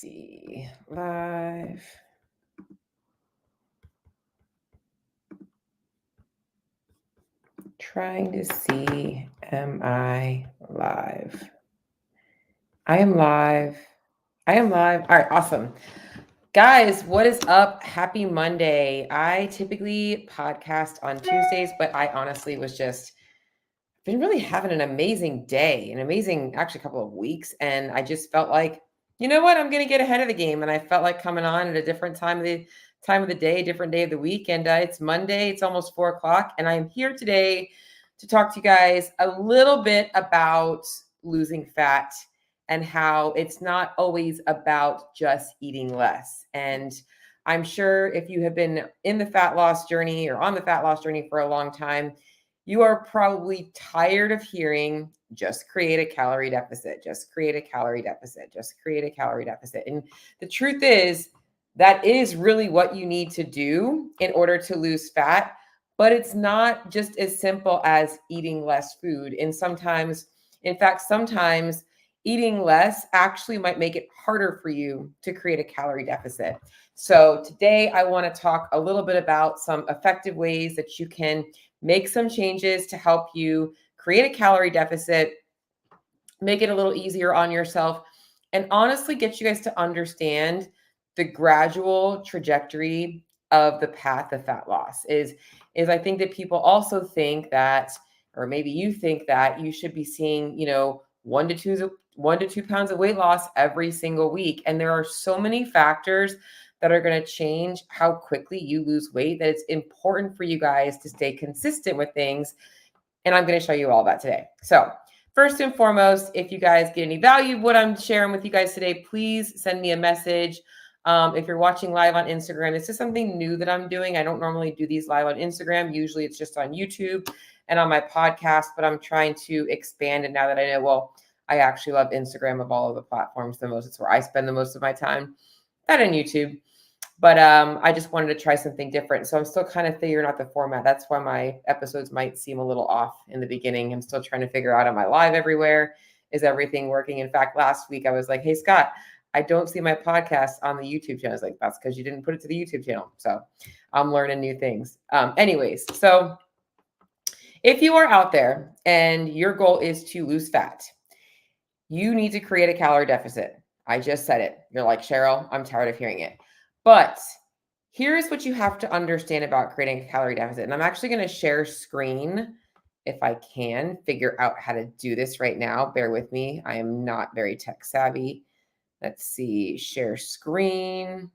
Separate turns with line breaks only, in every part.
See, live. Trying to see, am I live? I am live. I am live. All right, awesome. Guys, what is up? Happy Monday. I typically podcast on Tuesdays, but I honestly was just been really having an amazing day, an amazing actually couple of weeks. And I just felt like, you know what, I'm gonna get ahead of the game. And I felt like coming on at a different time of the day, different day of the week. And it's Monday, it's almost 4 o'clock. And I'm here today to talk to you guys a little bit about losing fat and how it's not always about just eating less. And I'm sure if you have been in the fat loss journey or on the fat loss journey for a long time, you are probably tired of hearing just create a calorie deficit, just create a calorie deficit, just create a calorie deficit. And the truth is, that is really what you need to do in order to lose fat. But it's not just as simple as eating less food. And sometimes, in fact, sometimes eating less actually might make it harder for you to create a calorie deficit. So today I want to talk a little bit about some effective ways that you can make some changes to help you create a calorie deficit, make it a little easier on yourself, and honestly get you guys to understand the gradual trajectory of the path of fat loss. Is I think that people also think that, or maybe you think that you should be seeing, 1 to 2 pounds of weight loss every single week. And there are so many factors that are going to change how quickly you lose weight that it's important for you guys to stay consistent with things. And I'm going to show you all that today. So first and foremost, if you guys get any value of what I'm sharing with you guys today, please send me a message. If you're watching live on Instagram, this is something new that I'm doing. I don't normally do these live on Instagram. Usually it's just on YouTube and on my podcast, but I'm trying to expand. And now that I know, well, I actually love Instagram of all of the platforms the most. It's where I spend the most of my time, not on YouTube. But I just wanted to try something different. So I'm still kind of figuring out the format. That's why my episodes might seem a little off in the beginning. I'm still trying to figure out, am I live everywhere? Is everything working? In fact, last week I was like, hey, Scott, I don't see my podcast on the YouTube channel. I was like, that's because you didn't put it to the YouTube channel. So I'm learning new things. Anyways, so if you are out there and your goal is to lose fat, you need to create a calorie deficit. I just said it. You're like, Cheryl, I'm tired of hearing it. But here's what you have to understand about creating a calorie deficit. And I'm actually going to share screen if I can figure out how to do this right now. Bear with me. I am not very tech savvy. Let's see, share screen.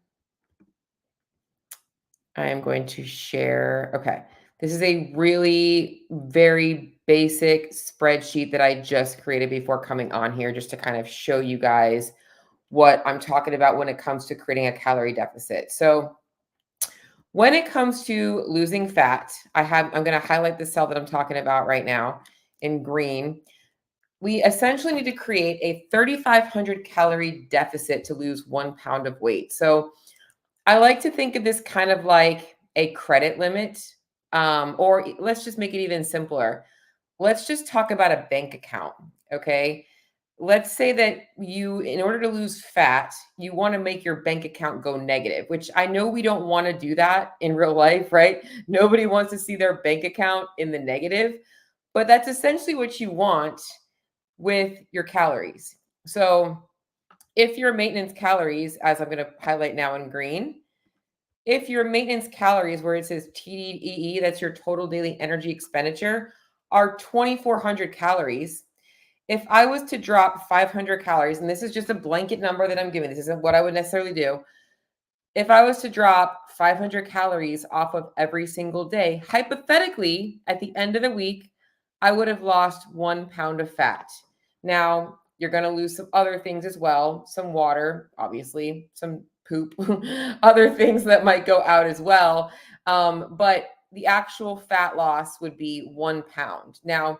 I am going to share. Okay. This is a really very basic spreadsheet that I just created before coming on here, just to kind of show you guys what I'm talking about when it comes to creating a calorie deficit. So when it comes to losing fat, I'm going to highlight the cell that I'm talking about right now in green. We essentially need to create a 3,500 calorie deficit to lose 1 pound of weight. So I like to think of this kind of like a credit limit, or let's just make it even simpler. Let's just talk about a bank account, okay? Let's say that you, in order to lose fat, you want to make your bank account go negative, which I know we don't want to do that in real life, right? Nobody wants to see their bank account in the negative, but that's essentially what you want with your calories. So if your maintenance calories, as I'm going to highlight now in green, if your maintenance calories, where it says TDEE, that's your total daily energy expenditure, are 2,400 calories. If I was to drop 500 calories, and this is just a blanket number that I'm giving, this isn't what I would necessarily do. If I was to drop 500 calories off of every single day, hypothetically, at the end of the week, I would have lost 1 pound of fat. Now, you're going to lose some other things as well, some water, obviously, some poop, other things that might go out as well. But the actual fat loss would be 1 pound. Now,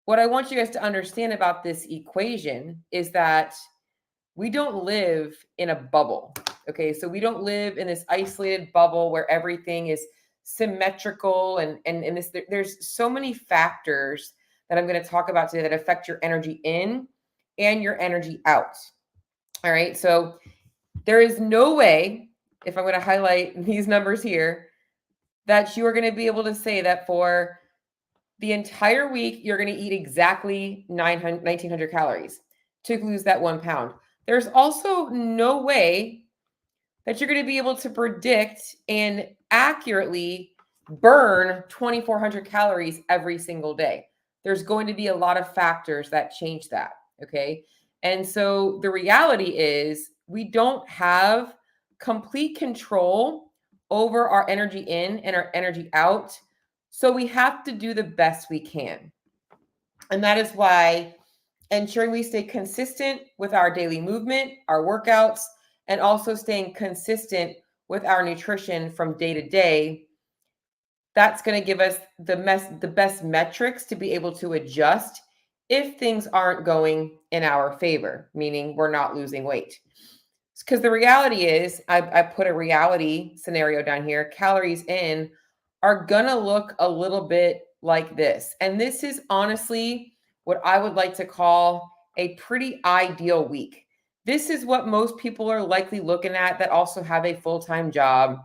what I want you guys to understand about this equation is that we don't live in a bubble. Okay, so we don't live in this isolated bubble where everything is symmetrical and this, there's so many factors that I'm going to talk about today that affect your energy in and your energy out. All right. So there is no way, if I'm going to highlight these numbers here, that you are going to be able to say that for the entire week, you're going to eat exactly 1,900 calories to lose that 1 pound. There's also no way that you're going to be able to predict and accurately burn 2,400 calories every single day. There's going to be a lot of factors that change that. Okay. And so the reality is we don't have complete control over our energy in and our energy out. So we have to do the best we can. And that is why ensuring we stay consistent with our daily movement, our workouts, and also staying consistent with our nutrition from day to day, that's going to give us the best metrics to be able to adjust if things aren't going in our favor, meaning we're not losing weight. Because the reality is, I put a reality scenario down here, calories in are going to look a little bit like this. And this is honestly what I would like to call a pretty ideal week. This is what most people are likely looking at that also have a full-time job,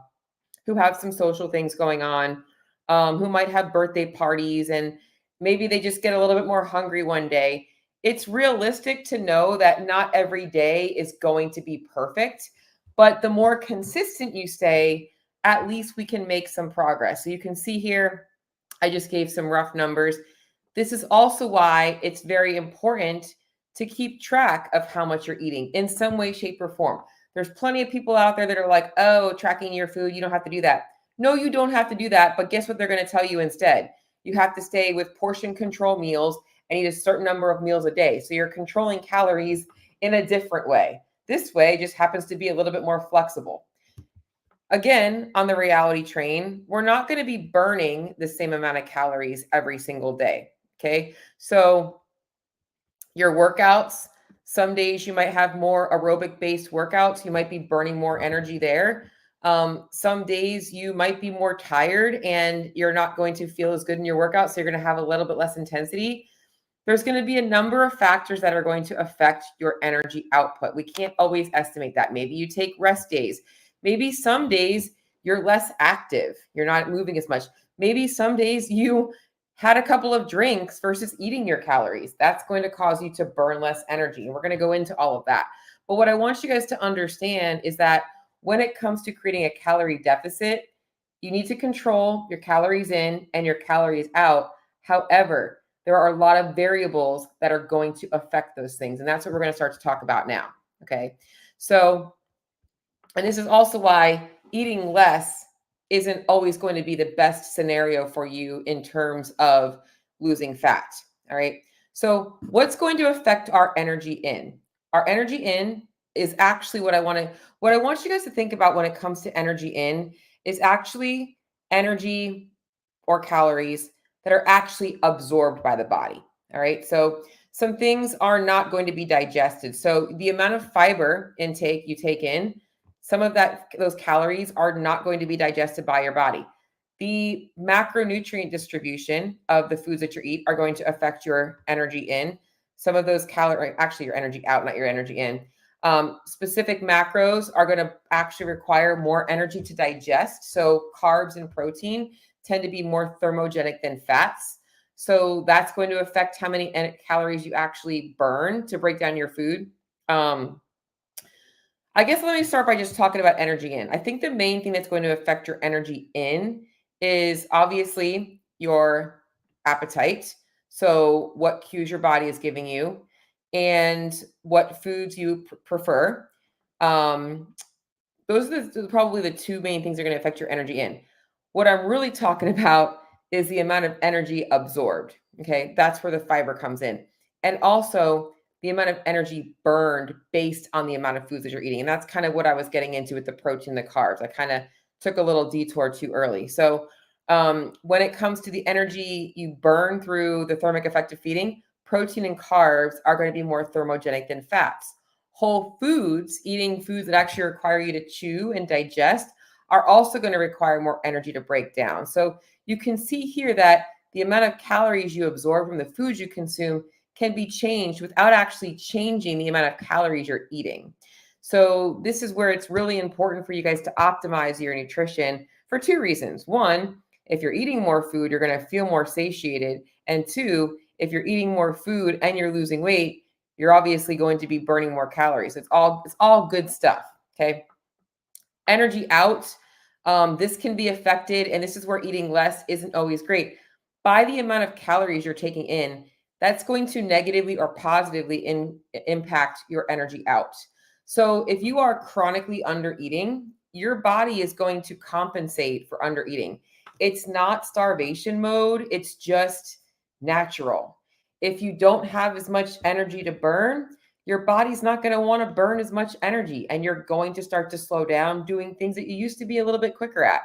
who have some social things going on, who might have birthday parties, and maybe they just get a little bit more hungry one day. It's realistic to know that not every day is going to be perfect, but the more consistent you stay, at least we can make some progress. So you can see here, I just gave some rough numbers. This is also why it's very important to keep track of how much you're eating in some way, shape, or form. There's plenty of people out there that are like, oh, tracking your food, you don't have to do that. No, you don't have to do that. But guess what they're going to tell you instead? You have to stay with portion control meals and eat a certain number of meals a day. So you're controlling calories in a different way. This way just happens to be a little bit more flexible. Again, on the reality train, we're not going to be burning the same amount of calories every single day. Okay. So your workouts, some days you might have more aerobic based workouts. You might be burning more energy there. Some days you might be more tired and you're not going to feel as good in your workout. So you're going to have a little bit less intensity. There's going to be a number of factors that are going to affect your energy output. We can't always estimate that. Maybe you take rest days. Maybe some days you're less active. You're not moving as much. Maybe some days you had a couple of drinks versus eating your calories. That's going to cause you to burn less energy. And we're going to go into all of that. But what I want you guys to understand is that when it comes to creating a calorie deficit, you need to control your calories in and your calories out. However, there are a lot of variables that are going to affect those things. And that's what we're going to start to talk about now. Okay. So, and this is also why eating less isn't always going to be the best scenario for you in terms of losing fat. All right. So what's going to affect our energy in? Our energy in is actually what I want you guys to think about when it comes to energy in is actually energy or calories that are actually absorbed by the body. All right. So some things are not going to be digested. So the amount of fiber intake you take in, some of those calories are not going to be digested by your body. The macronutrient distribution of the foods that you eat are going to affect your energy in. Some of those calories, actually your energy out, not your energy in. Specific macros are going to actually require more energy to digest. So carbs and protein tend to be more thermogenic than fats. So that's going to affect how many calories you actually burn to break down your food. I guess let me start by just talking about energy in. I think the main thing that's going to affect your energy in is obviously your appetite. So what cues your body is giving you and what foods you prefer. Those are probably the two main things that are going to affect your energy in. What I'm really talking about is the amount of energy absorbed. Okay. That's where the fiber comes in. And also the amount of energy burned based on the amount of foods that you're eating. And that's kind of what I was getting into with the protein, the carbs. I kind of took a little detour too early. So when it comes to the energy you burn through the thermic effect of feeding, protein and carbs are going to be more thermogenic than fats. Whole foods, eating foods that actually require you to chew and digest, are also going to require more energy to break down. So you can see here that the amount of calories you absorb from the foods you consume can be changed without actually changing the amount of calories you're eating. So this is where it's really important for you guys to optimize your nutrition for two reasons. One, if you're eating more food, you're going to feel more satiated. And two, if you're eating more food and you're losing weight, you're obviously going to be burning more calories. It's all good stuff. Okay. Energy out. This can be affected, and this is where eating less isn't always great. By the amount of calories you're taking in, that's going to negatively or positively impact your energy out. So if you are chronically under eating, your body is going to compensate for under eating. It's not starvation mode, it's just natural. If you don't have as much energy to burn, your body's not going to want to burn as much energy, and you're going to start to slow down doing things that you used to be a little bit quicker at.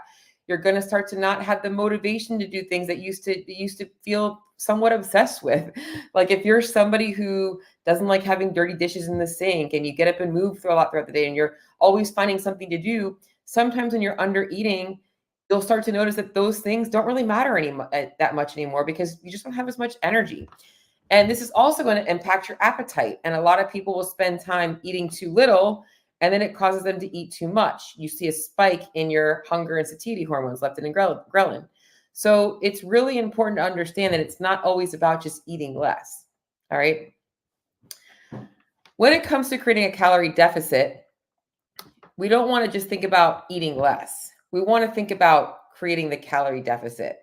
You're going to start to not have the motivation to do things that you used to feel somewhat obsessed with. Like if you're somebody who doesn't like having dirty dishes in the sink and you get up and move through a lot throughout the day and you're always finding something to do, sometimes when you're under eating, you'll start to notice that those things don't really matter that much anymore because you just don't have as much energy. And this is also going to impact your appetite. And a lot of people will spend time eating too little, and then it causes them to eat too much. You see a spike in your hunger and satiety hormones, leptin and ghrelin. So it's really important to understand that it's not always about just eating less. All right. When it comes to creating a calorie deficit, we don't want to just think about eating less. We want to think about creating the calorie deficit.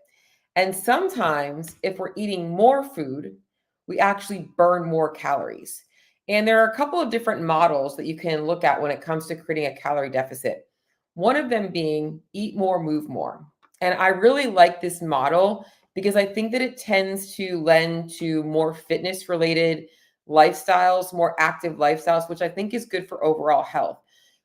And sometimes if we're eating more food, we actually burn more calories. And there are a couple of different models that you can look at when it comes to creating a calorie deficit. One of them being eat more, move more. And I really like this model because I think that it tends to lend to more fitness related lifestyles, more active lifestyles, which I think is good for overall health.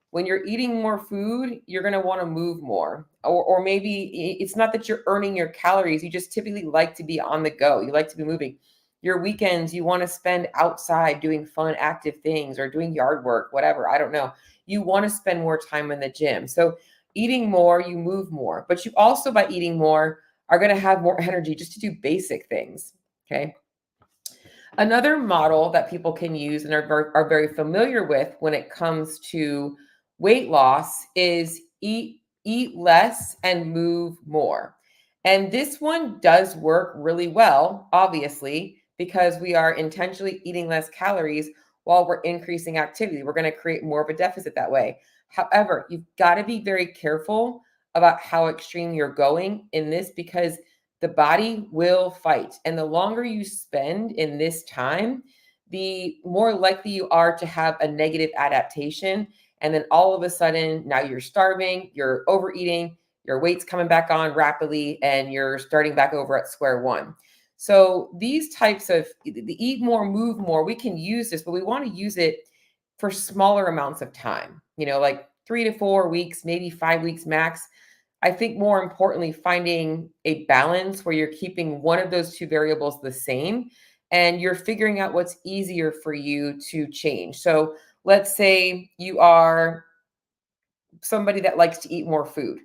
When you're eating more food, you're going to want to move more. Or maybe it's not that you're earning your calories. You just typically like to be on the go. You like to be moving. Your weekends, you want to spend outside doing fun, active things or doing yard work, whatever. I don't know. You want to spend more time in the gym. So eating more, you move more. But you also, by eating more, are going to have more energy just to do basic things. Okay. Another model that people can use and are very familiar with when it comes to weight loss is eat less and move more. And this one does work really well, obviously, because we are intentionally eating less calories while we're increasing activity. We're going to create more of a deficit that way. However, you've got to be very careful about how extreme you're going in this because the body will fight. And the longer you spend in this time, the more likely you are to have a negative adaptation. And then all of a sudden, now you're starving, you're overeating, your weight's coming back on rapidly, and you're starting back over at square one. So these types of the eat more, move more, we can use this, but we want to use it for smaller amounts of time, like 3 to 4 weeks, maybe 5 weeks max. I think more importantly, finding a balance where you're keeping one of those two variables the same and you're figuring out what's easier for you to change. So let's say you are somebody that likes to eat more food.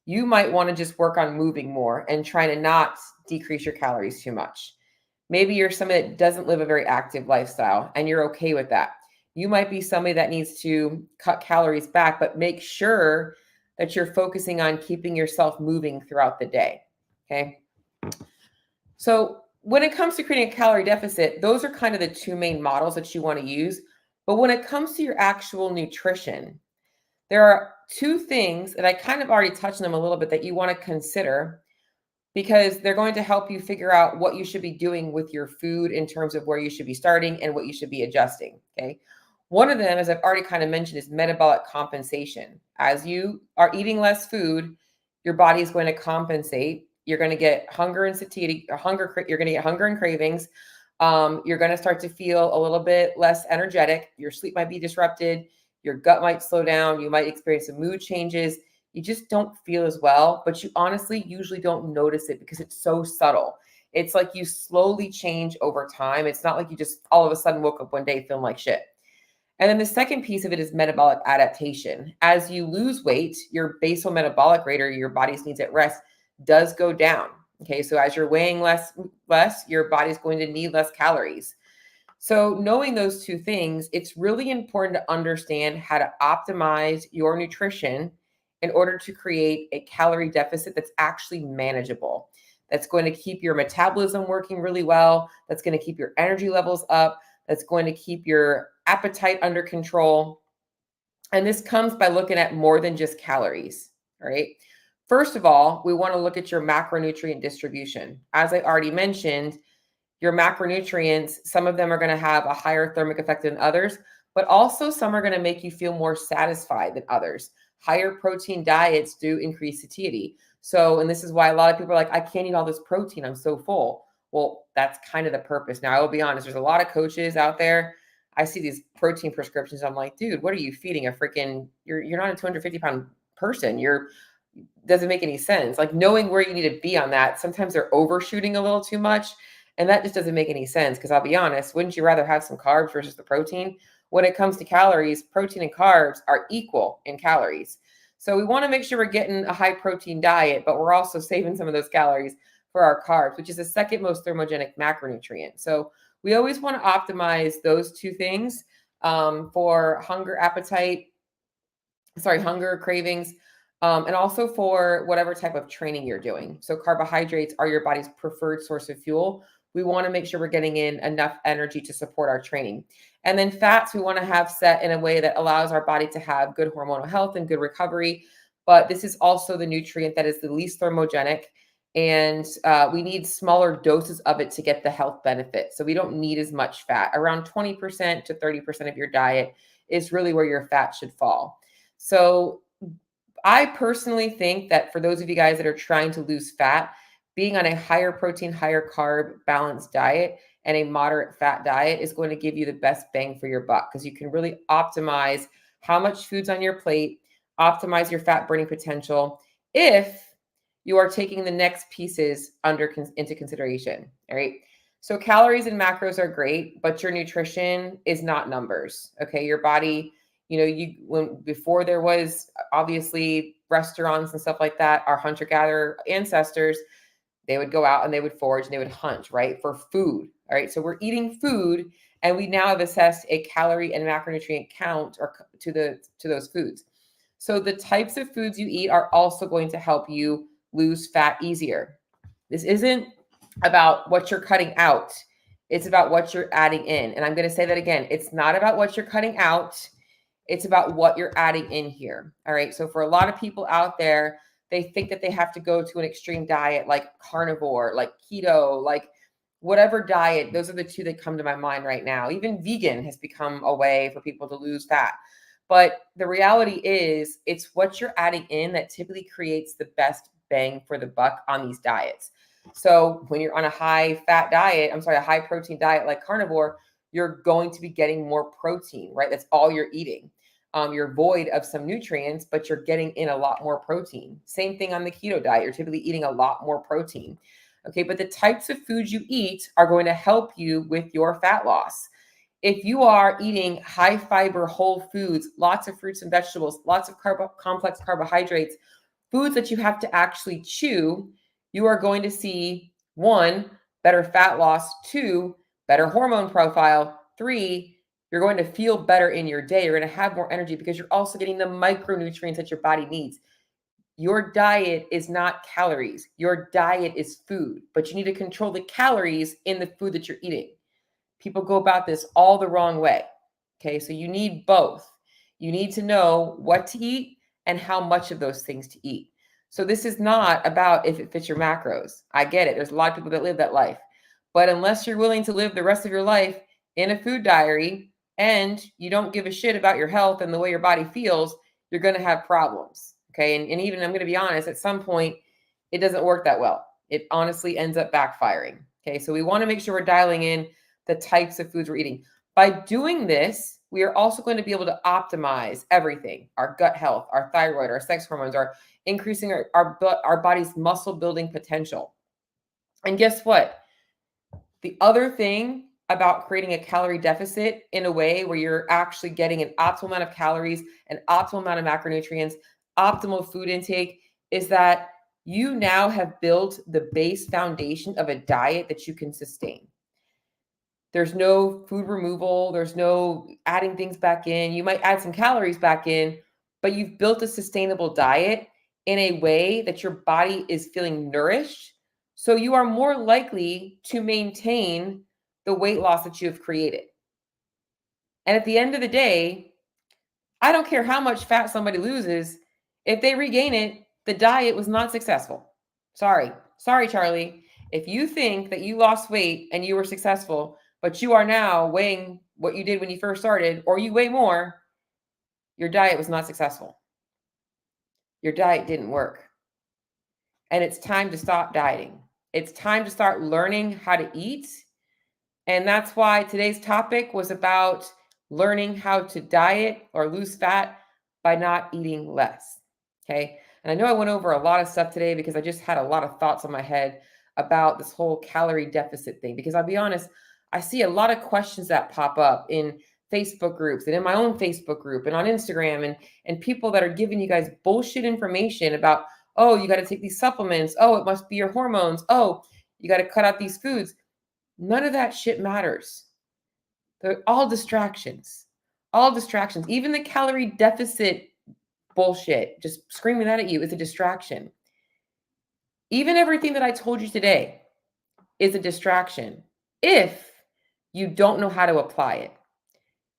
You might want to just work on moving more and trying to not decrease your calories too much. Maybe you're somebody that doesn't live a very active lifestyle and you're okay with that. You might be somebody that needs to cut calories back, but make sure that you're focusing on keeping yourself moving throughout the day. Okay. So when it comes to creating a calorie deficit, those are kind of the two main models that you want to use. But when it comes to your actual nutrition, there are two things that I kind of already touched on them a little bit that you want to consider because they're going to help you figure out what you should be doing with your food in terms of where you should be starting and what you should be adjusting. Okay. One of them, as I've already kind of mentioned, is metabolic compensation. As you are eating less food, your body is going to compensate. You're going to get hunger and satiety, you're going to get hunger and cravings. You're going to start to feel a little bit less energetic. Your sleep might be disrupted. Your gut might slow down. You might experience some mood changes. You just don't feel as well, but you honestly usually don't notice it because it's so subtle. It's like you slowly change over time. It's not like you just all of a sudden woke up one day feeling like shit. And then the second piece of it is metabolic adaptation. As you lose weight, your basal metabolic rate or your body's needs at rest does go down. Okay, so as you're weighing less, your body's going to need less calories. So knowing those two things, it's really important to understand how to optimize your nutrition in order to create a calorie deficit that's actually manageable, that's going to keep your metabolism working really well, that's going to keep your energy levels up, that's going to keep your appetite under control. And this comes by looking at more than just calories, right? First of all, we want to look at your macronutrient distribution. As I already mentioned, your macronutrients, some of them are going to have a higher thermic effect than others, but also some are going to make you feel more satisfied than others. Higher protein diets do increase satiety. So, and this is why a lot of people are like, I can't eat all this protein, I'm so full. Well, that's kind of the purpose. Now, I will be honest, there's a lot of coaches out there. I see these protein prescriptions. I'm like, dude, what are you feeding a freaking, you're not a 250-pound person. Doesn't make any sense. Like knowing where you need to be on that, sometimes they're overshooting a little too much. And that just doesn't make any sense because I'll be honest, wouldn't you rather have some carbs versus the protein? When it comes to calories, protein and carbs are equal in calories. So we want to make sure we're getting a high protein diet, but we're also saving some of those calories for our carbs, which is the second most thermogenic macronutrient. So we always want to optimize those two things for hunger, cravings, and also for whatever type of training you're doing. So carbohydrates are your body's preferred source of fuel. We want to make sure we're getting in enough energy to support our training. And then fats, we want to have set in a way that allows our body to have good hormonal health and good recovery. But this is also the nutrient that is the least thermogenic. And we need smaller doses of it to get the health benefit. So we don't need as much fat. Around 20% to 30% of your diet is really where your fat should fall. So I personally think that for those of you guys that are trying to lose fat, being on a higher protein, higher carb balanced diet and a moderate fat diet is going to give you the best bang for your buck because you can really optimize how much food's on your plate, optimize your fat burning potential if you are taking the next pieces into consideration. All right. So calories and macros are great, but your nutrition is not numbers. Okay. Your body, before there was obviously restaurants and stuff like that, our hunter-gatherer ancestors, they would go out and they would forage and they would hunt, right, for food. All right. So we're eating food and we now have assessed a calorie and macronutrient count to those foods. So the types of foods you eat are also going to help you lose fat easier. This isn't about what you're cutting out. It's about what you're adding in. And I'm going to say that again. It's not about what you're cutting out. It's about what you're adding in here. All right. So for a lot of people out there, they think that they have to go to an extreme diet like carnivore, like keto, like whatever diet. Those are the two that come to my mind right now. Even vegan has become a way for people to lose fat. But the reality is it's what you're adding in that typically creates the best bang for the buck on these diets. So when you're on a high protein diet like carnivore, you're going to be getting more protein, right? That's all you're eating. You're void of some nutrients, but you're getting in a lot more protein. Same thing on the keto diet. You're typically eating a lot more protein. Okay, but the types of foods you eat are going to help you with your fat loss. If you are eating high fiber whole foods, lots of fruits and vegetables, lots of complex carbohydrates, foods that you have to actually chew, you are going to see 1, better fat loss, 2, better hormone profile, 3, you're going to feel better in your day. You're going to have more energy because you're also getting the micronutrients that your body needs. Your diet is not calories. Your diet is food, but you need to control the calories in the food that you're eating. People go about this all the wrong way. Okay, so you need both. You need to know what to eat and how much of those things to eat. So this is not about if it fits your macros. I get it. There's a lot of people that live that life. But unless you're willing to live the rest of your life in a food diary and you don't give a shit about your health and the way your body feels, you're going to have problems. Okay, and even I'm going to be honest, at some point, it doesn't work that well. It honestly ends up backfiring. Okay, so we want to make sure we're dialing in the types of foods we're eating. By doing this, we are also going to be able to optimize everything, our gut health, our thyroid, our sex hormones, our increasing our body's muscle building potential. And guess what? The other thing about creating a calorie deficit in a way where you're actually getting an optimal amount of calories, an optimal amount of macronutrients, optimal food intake is that you now have built the base foundation of a diet that you can sustain. There's no food removal. There's no adding things back in. You might add some calories back in, but you've built a sustainable diet in a way that your body is feeling nourished. So you are more likely to maintain the weight loss that you have created. And at the end of the day, I don't care how much fat somebody loses. If they regain it, the diet was not successful. Sorry, Charlie. If you think that you lost weight and you were successful, but you are now weighing what you did when you first started, or you weigh more, your diet was not successful. Your diet didn't work. And it's time to stop dieting. It's time to start learning how to eat. And that's why today's topic was about learning how to diet or lose fat by not eating less. Okay. And I know I went over a lot of stuff today because I just had a lot of thoughts on my head about this whole calorie deficit thing. Because I'll be honest, I see a lot of questions that pop up in Facebook groups and in my own Facebook group and on Instagram, and people that are giving you guys bullshit information about, oh, you got to take these supplements. Oh, it must be your hormones. Oh, you got to cut out these foods. None of that shit matters. They're all distractions. All distractions. Even the calorie deficit bullshit, just screaming that at you, is a distraction. Even everything that I told you today is a distraction if you don't know how to apply it.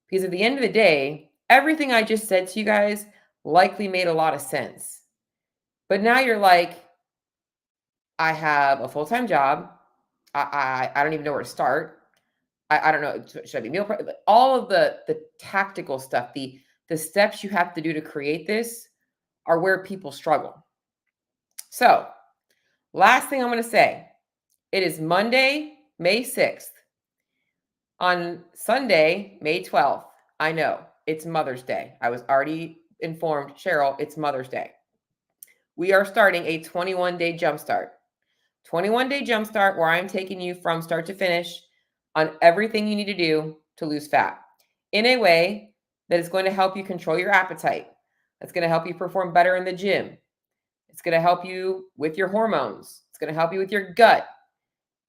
Because at the end of the day, everything I just said to you guys likely made a lot of sense. But now you're like, I have a full-time job. I don't even know where to start. I don't know. Should I be meal prep? All of the tactical stuff, the steps you have to do to create this are where people struggle. So last thing I'm going to say, it is Monday, May 6th. On Sunday, May 12th, I know it's Mother's Day. I was already informed, Cheryl, it's Mother's Day. We are starting a 21-day Jumpstart. 21-day Jumpstart where I'm taking you from start to finish on everything you need to do to lose fat in a way that is going to help you control your appetite. That's going to help you perform better in the gym. It's going to help you with your hormones. It's going to help you with your gut.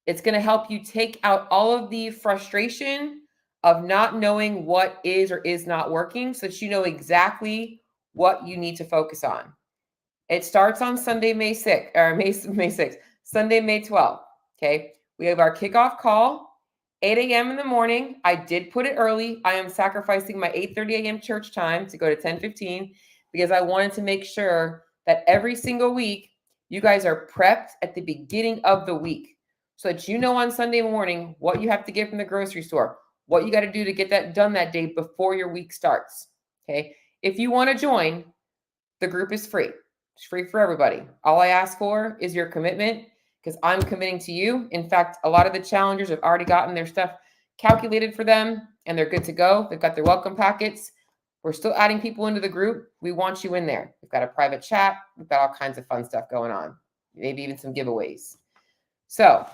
It's going to help you take out all of the frustration of not knowing what is or is not working so that you know exactly what you need to focus on. It starts on Sunday, May 6th, or May 6th, Sunday, May 12th. Okay. We have our kickoff call, 8 a.m. in the morning. I did put it early. I am sacrificing my 8:30 a.m. church time to go to 10:15 because I wanted to make sure that every single week you guys are prepped at the beginning of the week so that you know on Sunday morning what you have to get from the grocery store, what you got to do to get that done that day before your week starts. Okay. If you want to join, the group is free. It's free for everybody. All I ask for is your commitment because I'm committing to you. In fact, a lot of the challengers have already gotten their stuff calculated for them and they're good to go. They've got their welcome packets. We're still adding people into the group. We want you in there. We've got a private chat. We've got all kinds of fun stuff going on. Maybe even some giveaways. So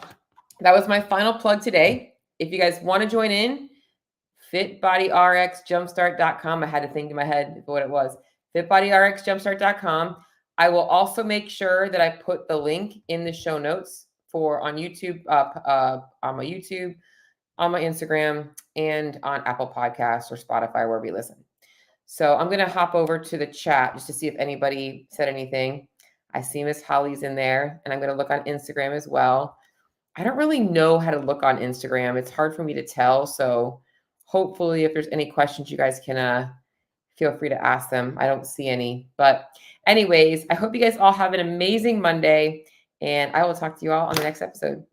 that was my final plug today. If you guys want to join in, FitBodyRxJumpstart.com. I had to think in my head what it was. FitBodyRxJumpstart.com. I will also make sure that I put the link in the show notes for on YouTube, on my YouTube, on my Instagram, and on Apple Podcasts or Spotify, wherever you listen. So I'm going to hop over to the chat just to see if anybody said anything. I see Miss Holly's in there, and I'm going to look on Instagram as well. I don't really know how to look on Instagram. It's hard for me to tell. So hopefully if there's any questions, you guys can feel free to ask them. I don't see any. But anyways, I hope you guys all have an amazing Monday, and I will talk to you all on the next episode.